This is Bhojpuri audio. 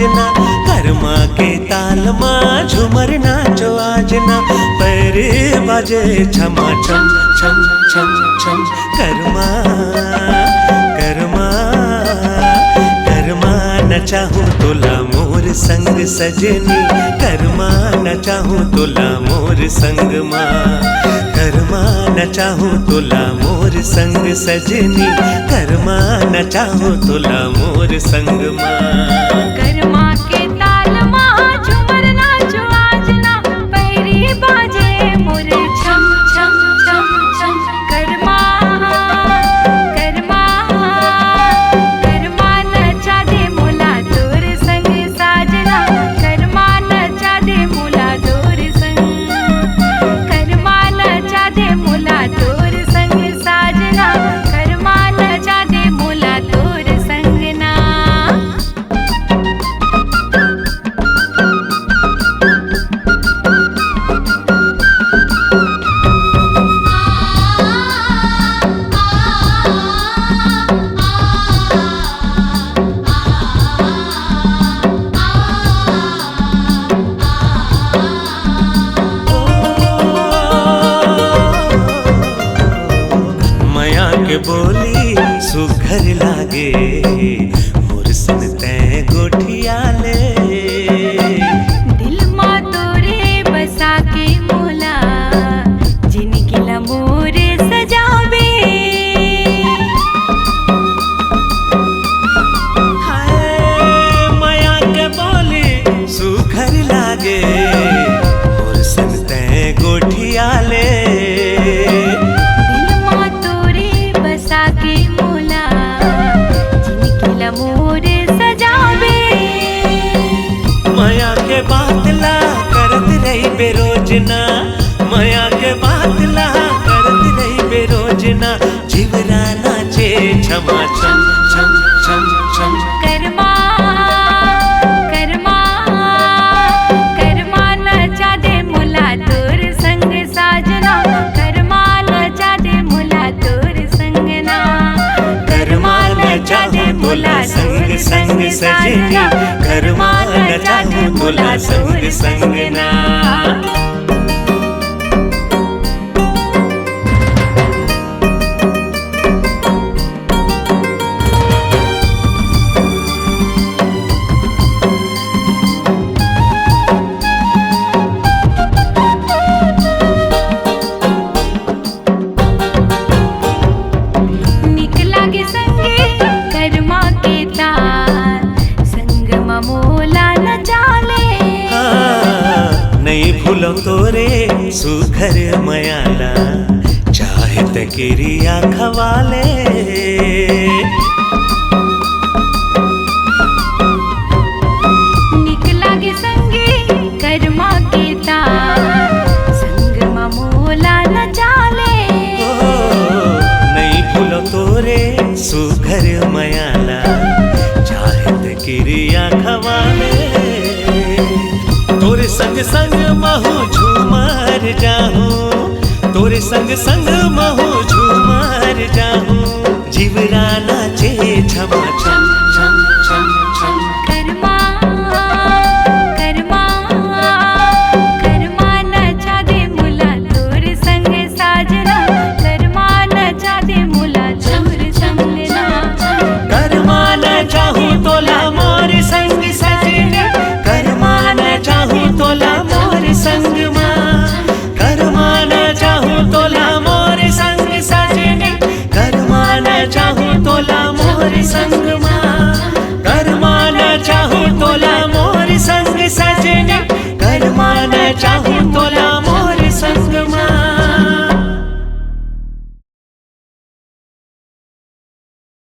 आजना, कर्मा के ताल माँ झूमर नाचो आजना। पैर बाजे छमा छम छम छम छम। कर्मा कर्मा कर्मा न चाहूँ तोला मोर संग सजनी, कर्मा न चाहूँ तोला मोर संग माँ। कर्मा न चाहूँ तोला मोर संग सजनी, कर्मा न चाहूँ तोला मोर संग माँ। कर्मा के ताल माँ झूमर नाचो आजना, पैरी बाजे मोर छम छम छम छम। कर्मा कर्मा कर्मा नचा दे मोला तोर संग साजना, कर्मा नचा दे मोला तोर संग, कर्मा नचा दे मोला तोर संग साजना, कर्मा नचा दे मोला तोर संग ना। माया के बोली सुघर लागे, मोर सन तै गोठिया ले। दिल माँ तोरे बसा के मोला, जिनकी मोरे सजावे। हाय माया के बोली सुघर लागे, मोर सन तै गोठिया ले। दिल माँ तोरे बसा के मोला, जिनकी मोरे सजावे। माया के बातला करत रही बेरोजना, माया के बातला करत रही बेरोजना। जीवरा नाचे छमा छम छम छम छम। कर्मा कर्मा कर्मा नचा दे मोला तोर संग साजना, कर्मा नचा दे मोला तोर संग ना। कर्मा नचा दे मोला संग संग सजनी, कर्मा नचा दे मोला संग संग ना। निक लागे संगे कर्मा के ताल, संग मोला न जाले। नहीं भूलो तोरे सुघर मयाला, चाहे तकिरिया खवाले। निक लागे संगे कर्मा के ताल, संग मोला न जाले। नहीं भूलो तोरे सुघर मयाला, चाहे तकिरिया खवाले। तोरे संग संग महू झूमर जाहूँ, तोरे संग संग महू झूमर जाहूँ। जीवरा नाचे छमा छम